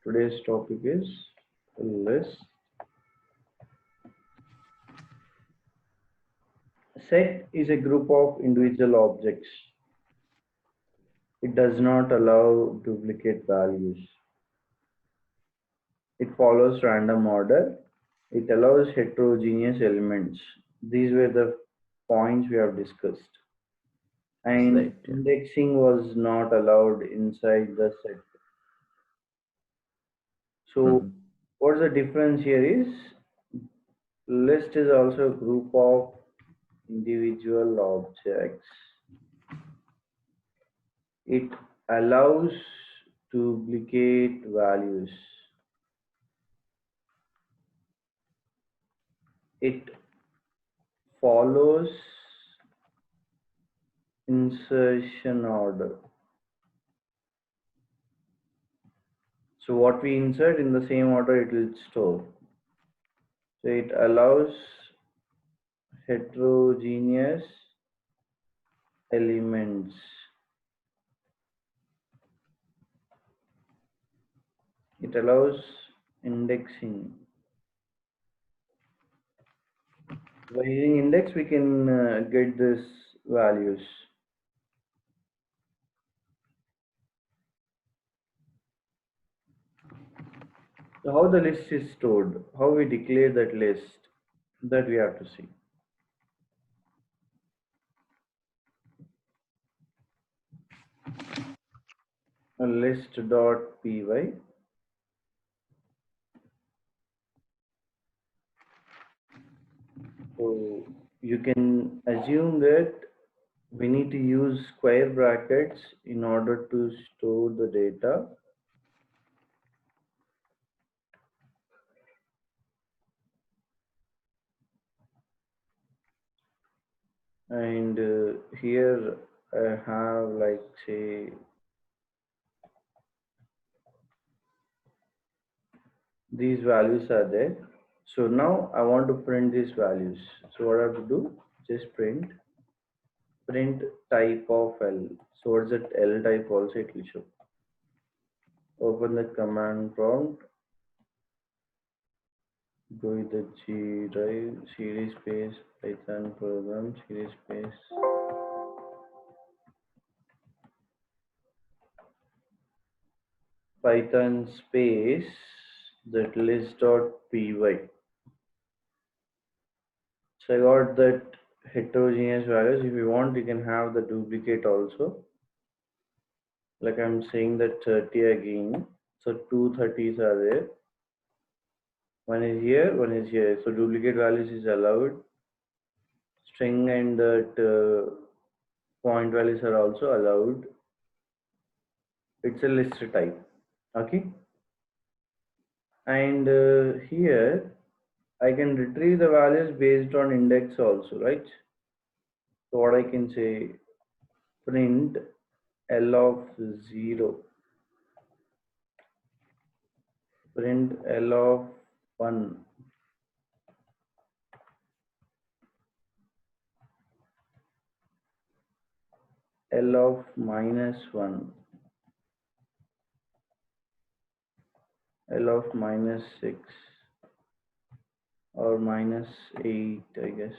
Today's topic is list. Set is a group of individual objects. It does not allow duplicate values. It follows random order. It allows heterogeneous elements. These were the points we have discussed. And Right. indexing was not allowed inside the set. So what's the difference here is list is also a group of individual objects. It allows duplicate values. It follows insertion order. So what we insert in the same order it will store. So it allows heterogeneous elements. It allows indexing. By using index we can get this values. So how the list is stored, how we declare that list, that we have to see. A list.py. So you can assume that we need to use square brackets in order to store the data. And here I have like say these values are there. So now I want to print these values. So what I have to do? Just print type of L. So what's that L type also it will show. Open the command prompt. Go with the G drive, cd space, Python program, cd space. Python space that list.py. So I got that heterogeneous values. If you want, you can have the duplicate also. Like I'm saying that 30 again. So two 30s are there. One is here, one is here. So duplicate values is allowed. String and that point values are also allowed. It's a list type. Okay. And here I can retrieve the values based on index also, right? So what I can say, print L of 0, print L of 1, L of -1, L of -6 or -8, I guess.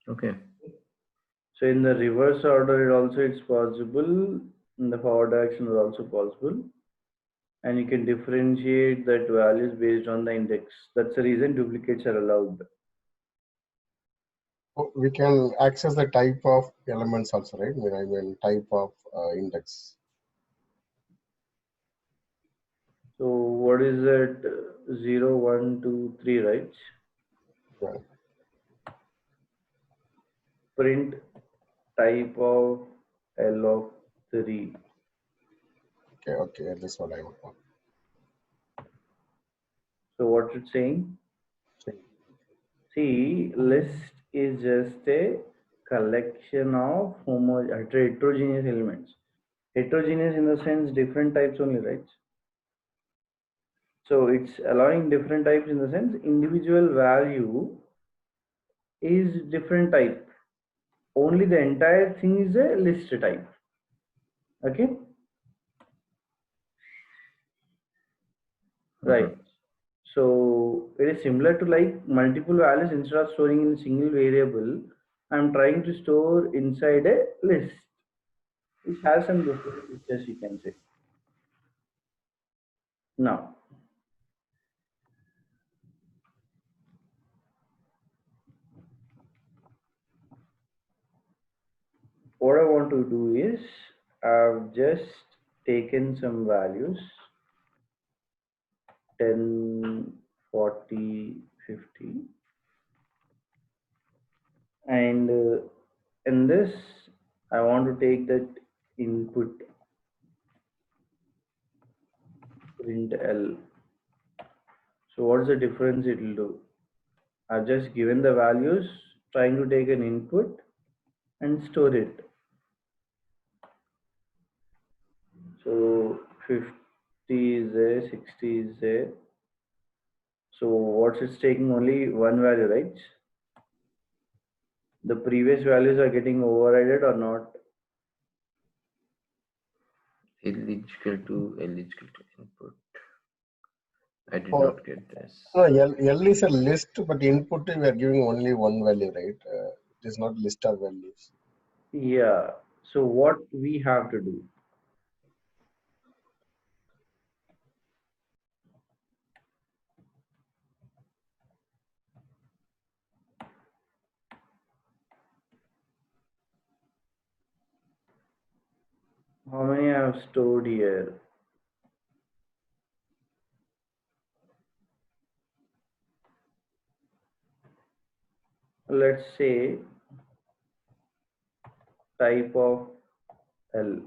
Okay. So in the reverse order, it also it's possible. In the forward action is also possible. And you can differentiate that values based on the index. That's the reason duplicates are allowed. We can access the type of elements also, right? I mean type of index. So what is that? 0, 1, 2, 3, right? Yeah. Print type of L of 3. Okay, this one I want. So what's it saying? See, list is just a collection of heterogeneous elements. Heterogeneous in the sense different types only, right? So it's allowing different types in the sense individual value is different type. Only the entire thing is a list type. Okay. right? So it is similar to like multiple values. Instead of storing in a single variable, I'm trying to store inside a list, which has some different features, you can say. Now, what I want to do is I've just taken some values 10, 40, 50, and in this I want to take that input print L. So what's the difference it will do? I've just given the values, trying to take an input and store it. So 50 is there, 60 is there. So what's it's taking only one value, right? The previous values are getting overridden or not? L is equal to input. I did Oh, not get this. L is a list, but input we are giving only one value, right? It is not list of values. Yeah. So what we have to do? How many I have stored here? Let's say type of L.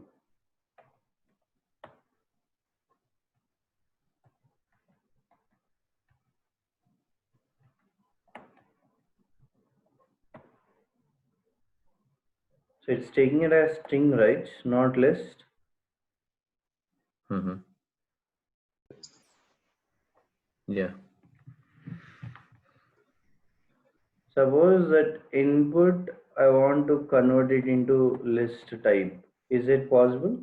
So it's taking it as string, right? Not list. Yeah. Suppose that input I want to convert it into list type. Is it possible?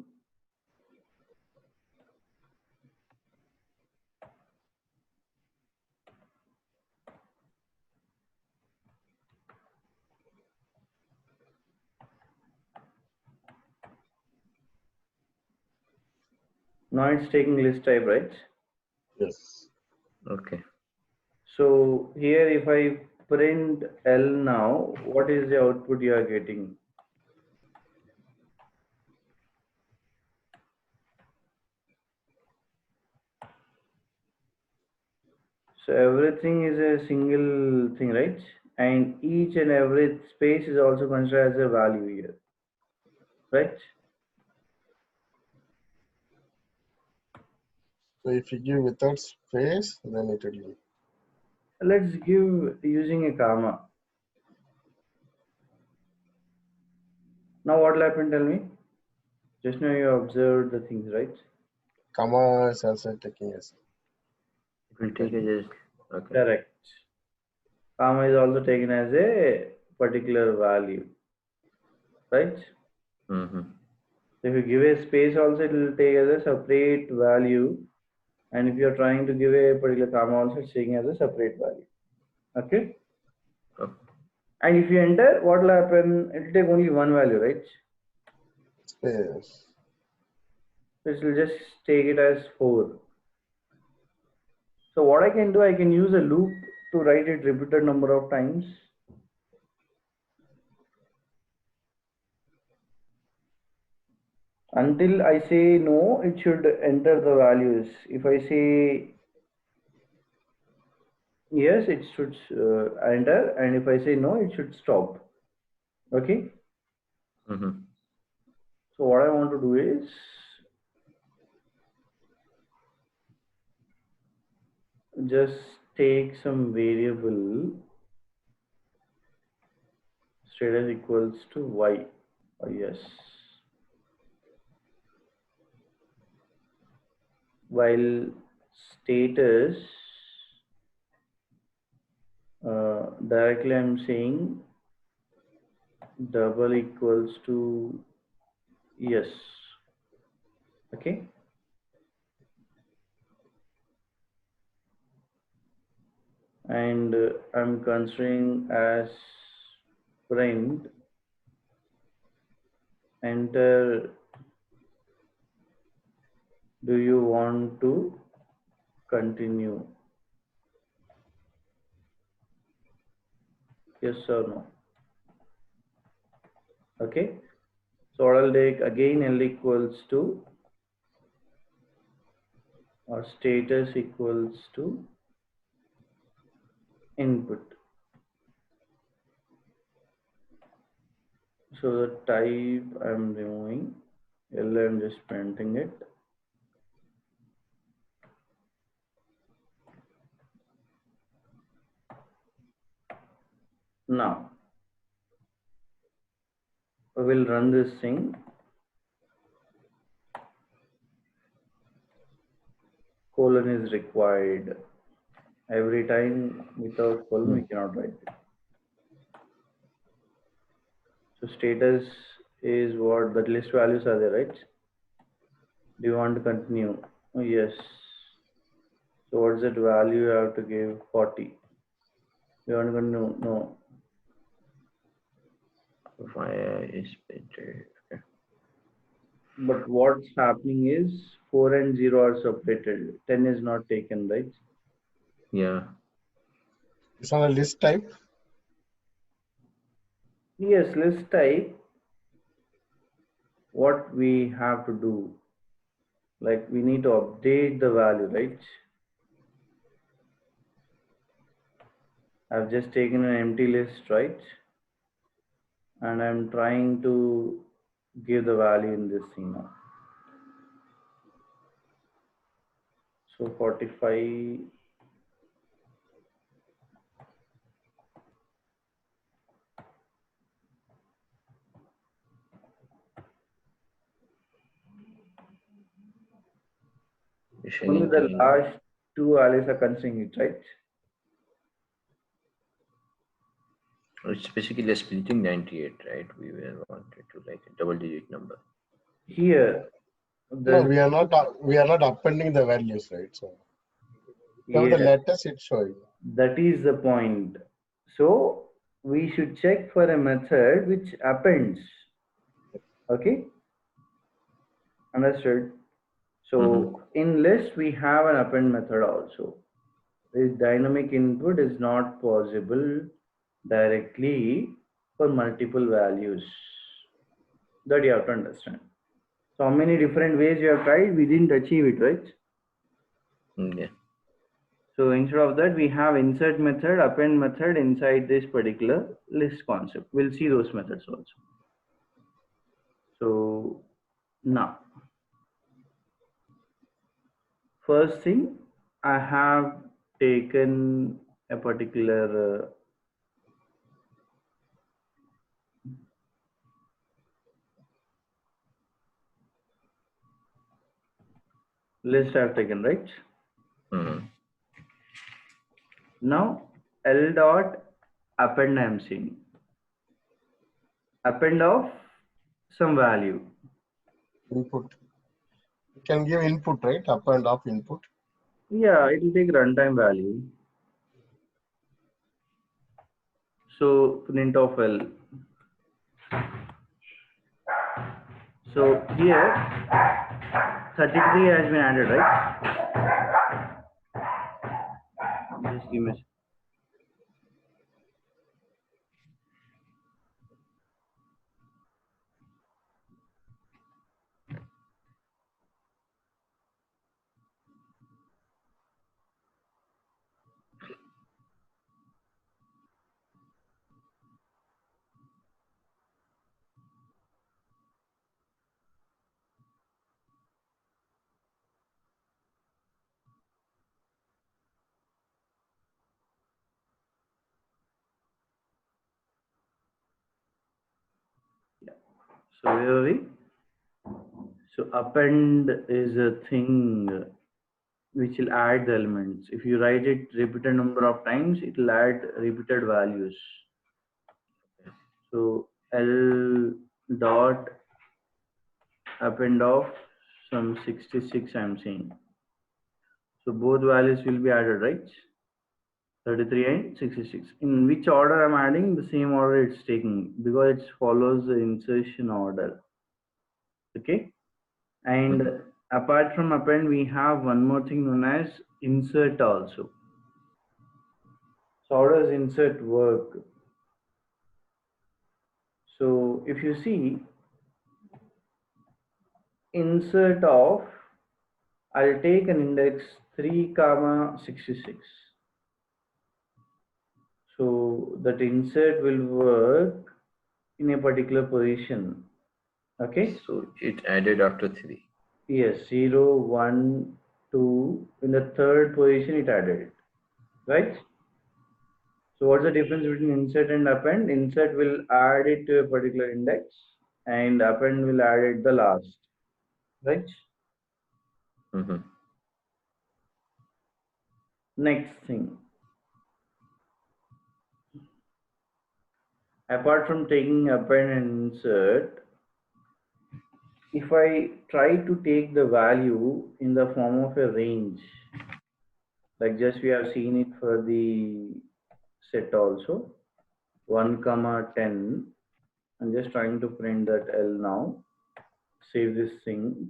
Now it's taking list type, right? Yes. Okay. So here if I print L now, what is the output you are getting? So everything is a single thing, right? And each and every space is also considered as a value here, right? So if you give without space, then it will be. Let's give using a comma. Now what will happen, tell me? Just now you observed the things, right? Comma is also taking as. It will take a just. Okay. Correct. Comma is also taken as a particular value, right? If you give a space also, it will take as a separate value. And if you're trying to give a particular comma also, it's taking as a separate value. Okay? Oh. And if you enter, what will happen? It will take only one value, right? Space. It will just take it as 4. So what I can do, I can use a loop to write it repeated number of times. Until I say no, it should enter the values. If I say yes, it should enter, and if I say no, it should stop. Okay. So what I want to do is just take some variable status equals to y. Yes. While status directly I'm saying double equals to yes. Okay. and I'm considering as print enter. Do you want to continue? Yes or no? Okay, so what I'll take again, L equals to or status equals to input. So the type I'm removing, L I'm just printing it. Now we will run this thing. Colon is required. Every time without colon we cannot write it. So status is what the list values are there, right? Do you want to continue? Oh, yes. So what's that value you have to give? 40. You want to continue? No. Fire is better. Okay. But what's happening is 4 and 0 are separated. 10 is not taken, right? Yeah. It's on a list type. Yes, list type. What we have to do, like we need to update the value, right? I've just taken an empty list, right? And I'm trying to give the value in this thing now. So 45. Only the last two values are considering it, right? It's basically splitting 98, right? We were wanted to like a double-digit number. Here, No, we are not appending the values, right? So yeah, the letters it's showing. that is the point. So we should check for a method which appends. Okay, understood? So in list we have an append method also. This dynamic input is not possible directly for multiple values. That you have to understand. So how many different ways you have tried, we didn't achieve it, right? Yeah. So instead of that, we have insert method, append method inside this particular list concept. We'll see those methods also. So now, first thing, I have taken a particular list I've taken, right? Now, L dot append I'm seeing. Append of some value. Input. You can give input, right? Append of input. Yeah, it will take runtime value. So print of L. So here 33 has been added, right? Just give me a second. So where are we? So append is a thing which will add the elements. If you write it repeated number of times, it will add repeated values. So L dot append of some 66 I'm seeing. So both values will be added, right? 33 and 66. In which order I'm adding? The same order it's taking because it follows the insertion order. Okay. And apart from append, we have one more thing known as insert also. So how does insert work? So if you see insert of, I'll take an index 3 comma 66. So that insert will work in a particular position. Okay. So it added after 3. Yes, 0, 1, 2. In the third position it added it. Right? So what's the difference between insert and append? Insert will add it to a particular index and append will add it the last. Right? Next thing. Apart from taking append and insert, if I try to take the value in the form of a range, like just we have seen it for the set also, 1 comma 10. I'm just trying to print that L now. Save this thing.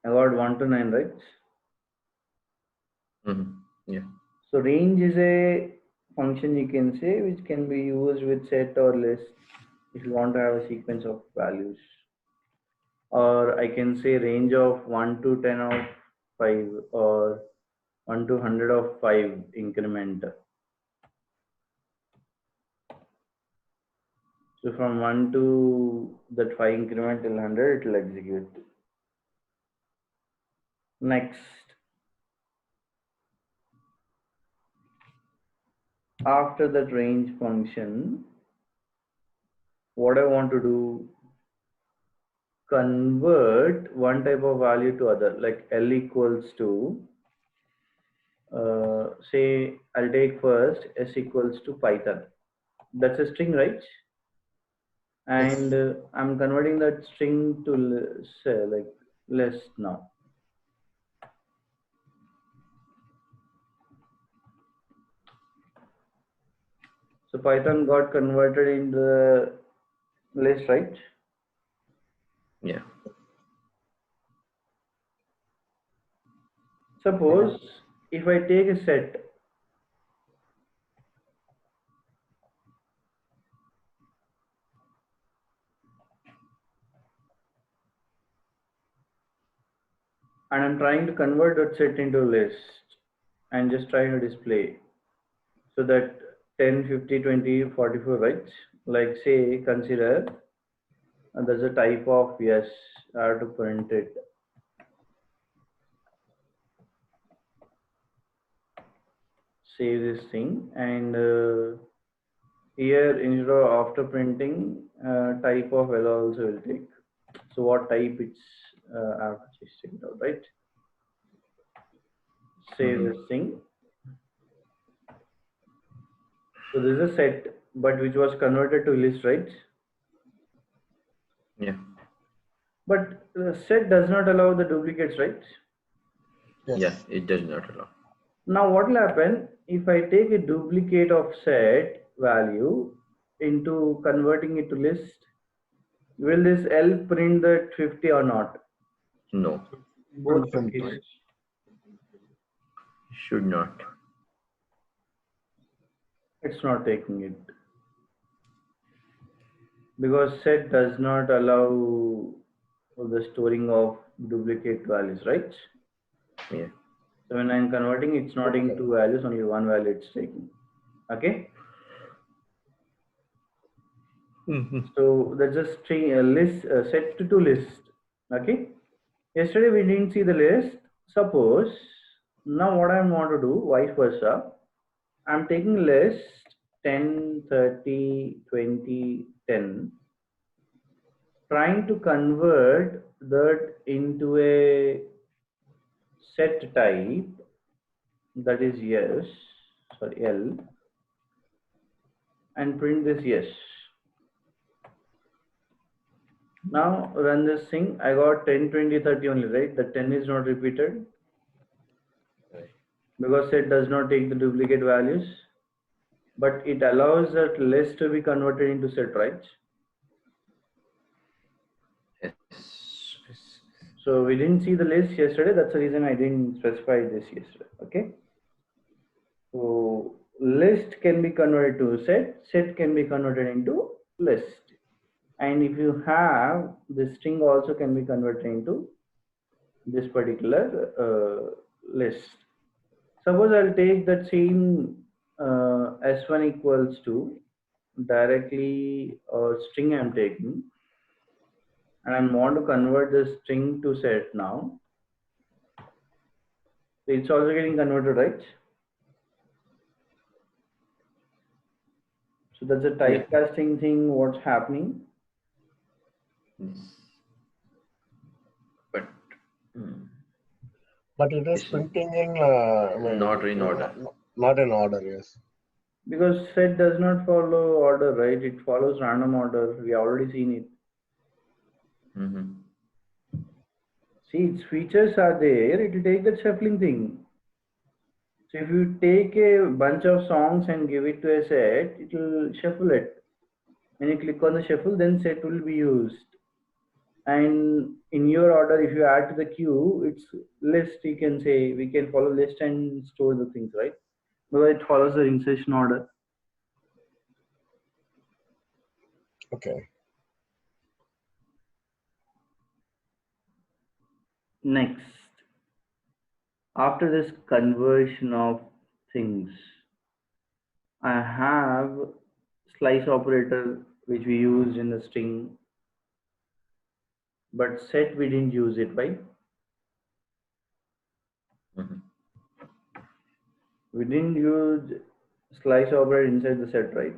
I got 1 to 9, right? Yeah. So range is a function you can say which can be used with set or list if you want to have a sequence of values. Or I can say range of 1 to 10 of 5 or 1 to 100 of 5 increment. So from 1 to that 5 increment till 100 it will execute. Next. After that range function, what I want to do, convert one type of value to other, like L equals to, say I'll take first S equals to Python. That's a string, right? And I'm converting that string to say like list now. So Python got converted into the list, right? Yeah. Suppose if I take a set, and I'm trying to convert that set into a list and just trying to display. So that 10, 50, 20, 44, right? Like say, consider there's a type of yes, I have to print it. Save this thing and here instead of after printing type of L also will take. So what type it's I have to just check it out, right? Save this thing. So this is a set, but which was converted to list, right? Yeah. But the set does not allow the duplicates, right? Yes. Yeah, it does not allow. Now what will happen if I take a duplicate of set value into converting it to list? Will this L print that 50 or not? No. Both Print, 50s. right? Should not. It's not taking it. Because set does not allow the storing of duplicate values, right? Yeah. So when I'm converting, it's not taking two values, only one value it's taking. Okay? So that's a string list set to list. Okay? Yesterday we didn't see the list. Suppose now what I want to do, vice versa, I'm taking list 10, 30, 20, 10, trying to convert that into a set type, that is yes, sorry, L, and print this yes. Now run this thing. I got 10, 20, 30 only, right? The 10 is not repeated. Right. because set does not take the duplicate values, but it allows that list to be converted into set, right? Yes. So we didn't see the list yesterday. That's the reason I didn't specify this yesterday. Okay. So list can be converted to set. Set can be converted into list. And if you have the string also can be converted into this particular list. Suppose I'll take that same s1 equals to directly string I'm taking, and I want to convert the string to set now. It's also getting converted, right? So that's a typecasting thing. What's happening? Yes. But But it is Yes, printing in not in order. Not in order, yes. Because set does not follow order, right? It follows random order. We already seen it. See, its features are there. It will take that shuffling thing. So if you take a bunch of songs and give it to a set, it will shuffle it. When you click on the shuffle, then set will be used. And in your order, if you add to the queue, it's list. You can say we can follow list and store the things, right? Because it follows the insertion order. Okay. Next, after this conversion of things, I have slice operator which we used in the string, but set we didn't use it, right? We didn't use slice operator inside the set, right?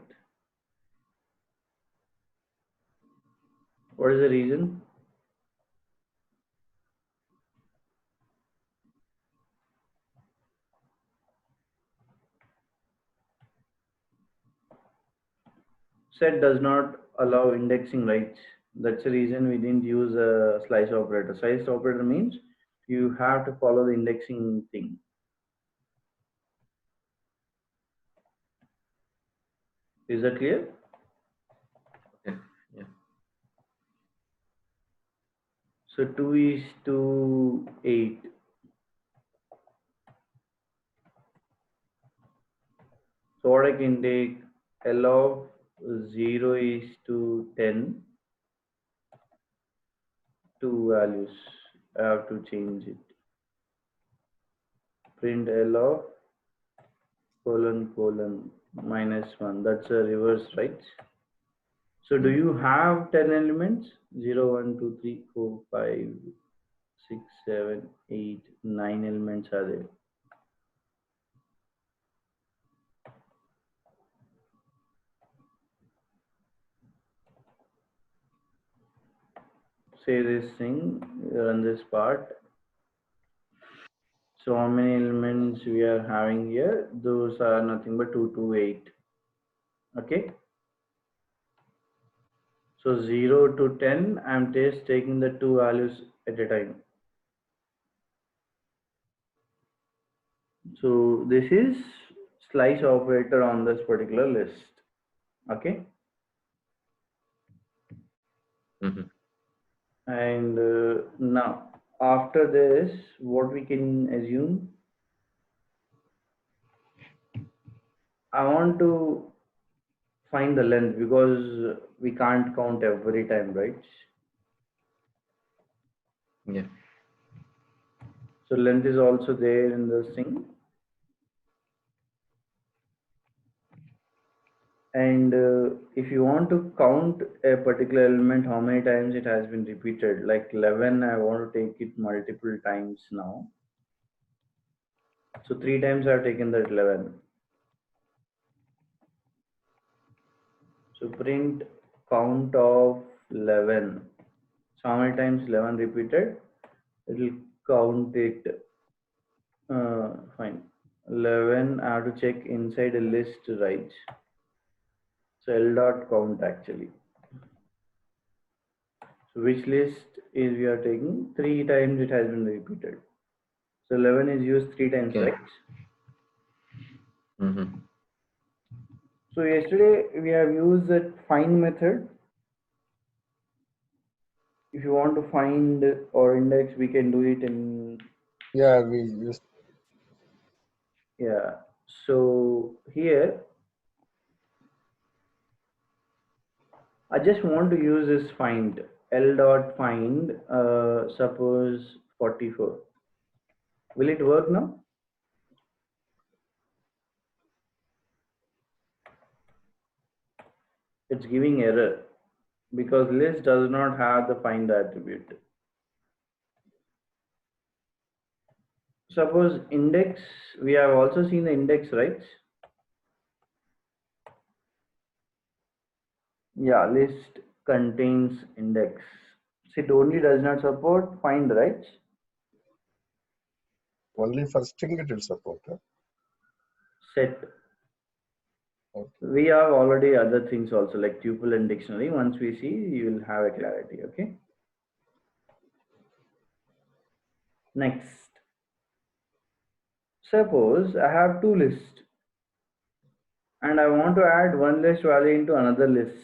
What is the reason? Set does not allow indexing, right? That's the reason we didn't use a slice operator. Slice operator means you have to follow the indexing thing. Is that clear? Okay. Yeah. So 2:8. So what I can take L of 0:10, two values. I have to change it. Print L of ::(-1). That's a reverse, right? So do you have 10 elements? 0, 1, 2, 3, 4, 5, 6, 7, 8, 9 elements are there. Say this thing, run this part. So how many elements we are having here? Those are nothing but 2 to 8. Okay. So 0 to 10, I'm just taking the two values at a time. So this is slice operator on this particular list. Okay. And now after this, what we can assume, I want to find the length because we can't count every time, right? Yeah. So length is also there in this thing. And if you want to count a particular element, how many times it has been repeated, like 11, I want to take it multiple times now. So 3 times I've taken that 11. So print count of 11. So how many times 11 repeated? It will count it. Fine. 11, I have to check inside a list, right? So L dot count actually. So which list is we are taking? 3 times it has been repeated. So 11 is used 3 times, Okay. right? Mm-hmm. So yesterday we have used that find method. If you want to find or index, we can do it in, Yeah, we just yeah. So here, I just want to use this find, L dot find, suppose 44. Will it work now? It's giving error because list does not have the find attribute. Suppose index, we have also seen the index, right? Yeah, list contains index. It only does not support find, right? only for string it will support. Huh? Set. Okay. We have already other things also like tuple and dictionary. Once we see, you will have a clarity. Okay. Next, suppose I have two lists and I want to add one list value into another list.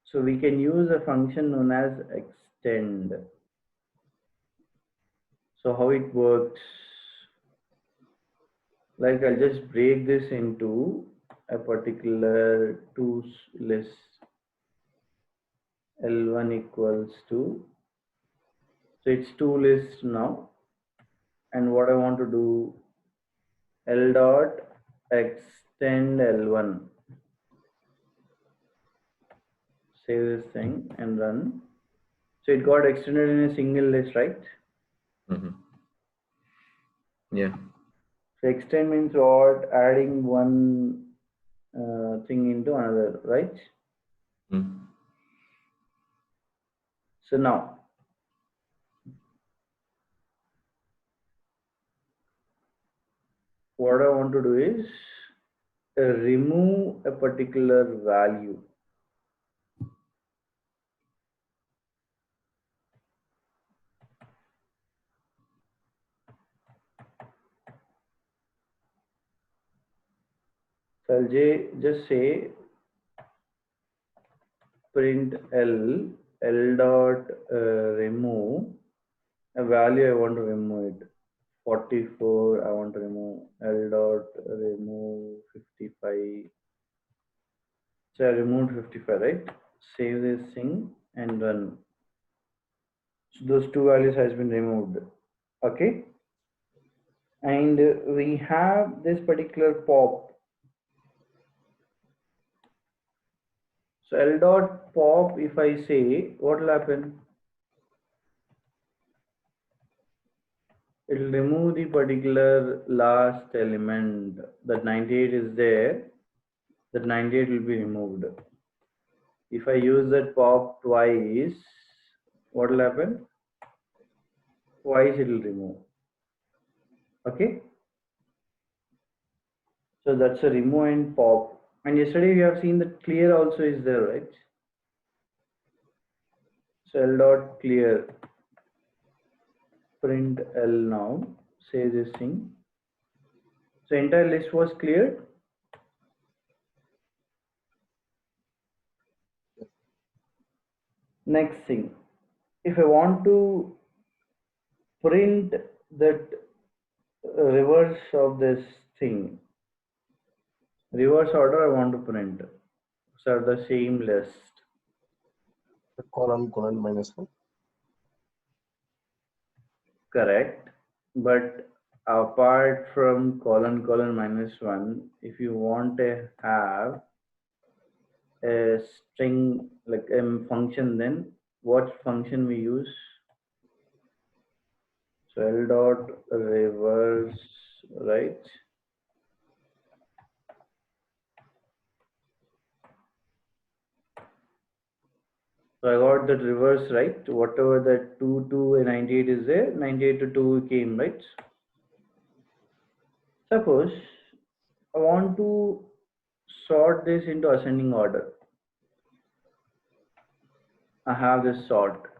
So we can use a function known as extend. So how it works, like I'll just break this into a particular two list. L1 equals to, so it's two lists now. And what I want to do, L dot extend L1. Save this thing and run. So it got extended in a single list, right? Mm-hmm. Yeah. So extend means what? Adding one thing into another, right? Mm. So now, what I want to do is remove a particular value. So I'll just say print L dot remove a value I want to remove it. 44 I want to remove, L dot remove 55. So I removed 55, right? Save this thing and run. So those two values has been removed. Okay. And we have this particular pop. So L dot pop, if I say, what will happen? It will remove the particular last element. That 98 is there. That 98 will be removed. If I use that pop twice, what will happen? Twice it will remove. Okay. So that's a remove and pop. And yesterday we have seen that clear also is there, right? So L dot clear, print L now, say this thing. So entire list was cleared. Next thing, if I want to print that reverse of this thing, reverse order I want to print. So the same list. The colon minus one. Correct. But apart from colon minus one, if you want to have a string like a function, then what function we use? So L dot reverse, right? So I got that reverse, right? Whatever that 2 to 98 is there, 98 to 2 came, right? Suppose I want to sort this into ascending order. I have this sort.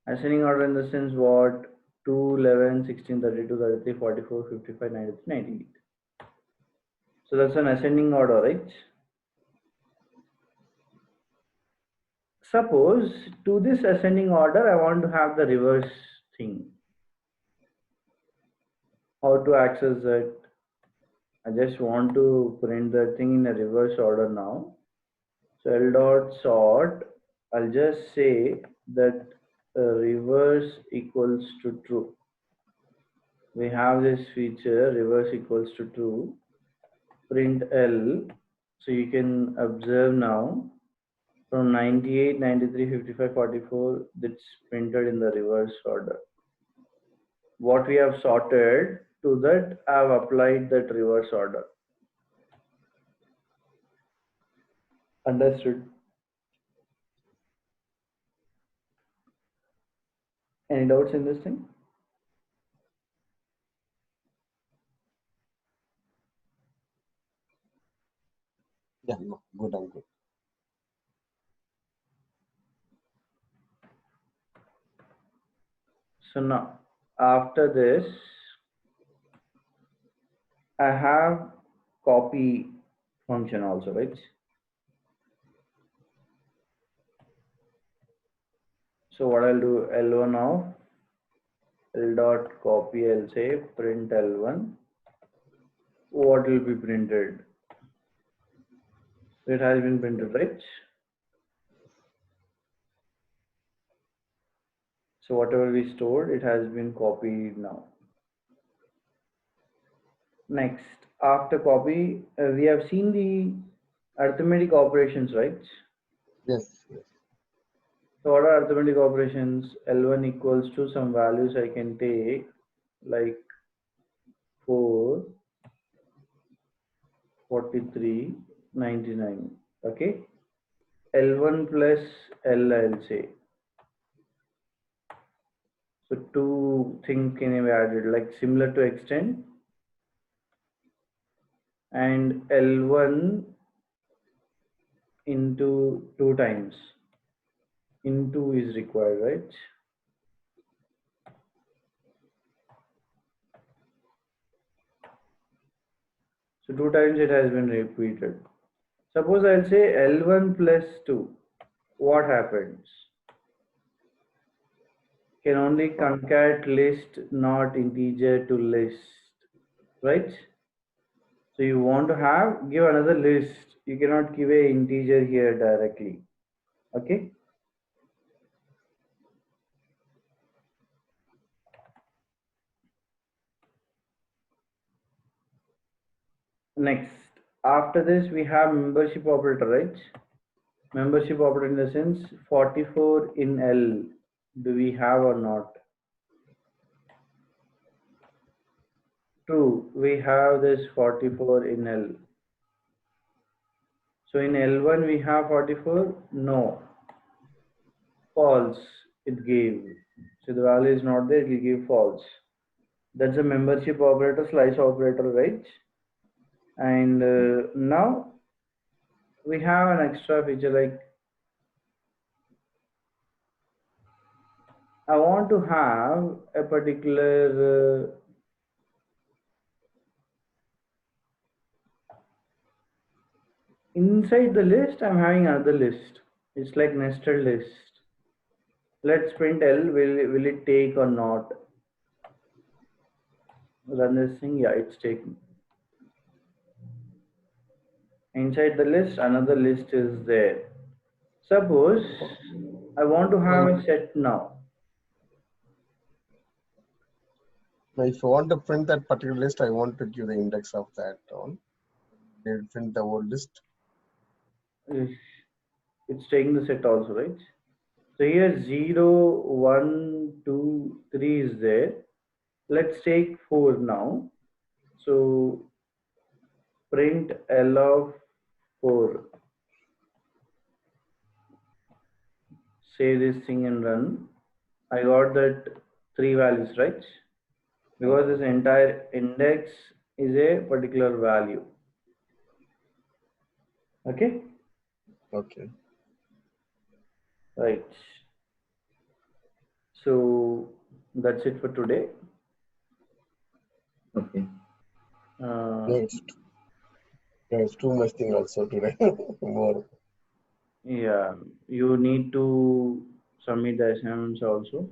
Ascending order in the sense what? 2, 11, 16, 32, 33, 44, 55, 93, 98. So that's an ascending order, right? Suppose to this ascending order, I want to have the reverse thing. How to access that? I just want to print the thing in a reverse order now. So L dot sort, I'll just say that reverse equals to true. We have this feature reverse equals to true. Print L. So you can observe now from 98, 93, 55, 44, that's printed in the reverse order. What we have sorted, to that I have applied that reverse order. Understood? Any doubts in this thing? Yeah, no, good, I'm good. So now, after this, I have copy function also, right? So what I'll do, L1 of L dot copy, I'll say print L1. What will be printed? It has been printed, right? So whatever we stored, it has been copied now. Next, after copy, we have seen the arithmetic operations, right? Yes, yes. So what are arithmetic operations? L1 equals to some values I can take, like 4, 43, 99. Okay. L1 plus L, I'll say. So two things can be added, like similar to extend, and L1 into 2 times. Into is required, right? So 2 times it has been repeated. Suppose I'll say L1 plus 2. What happens? Can only concat list, not integer to list, right? So you want to give another list. You cannot give a integer here directly. Okay. Next, after this we have membership operator, right? Membership operator in the sense 44 in L. Do we have or not? True, we have this 44 in L. So in L1 we have 44? No. False, it gave. So the value is not there, it will give false. That's a membership operator, slice operator, right? And now we have an extra feature like I want to have a particular inside the list, I'm having another list. It's like nested list. Let's print L, will it take or not? Run this thing, yeah, it's taken. Inside the list, another list is there. Suppose I want to have a set now. Now, if you want to print that particular list, I want to give the index of that one. They will print the whole list. It's taking the set also, right? So here 0, 1, 2, 3 is there. Let's take 4 now. So print L of 4. Save this thing and run. I got that 3 values, right? Because this entire index is a particular value. Okay? Okay. Right. So That's it for today. Okay. It's too much thing also today. More. Yeah, you need to submit the assignments also.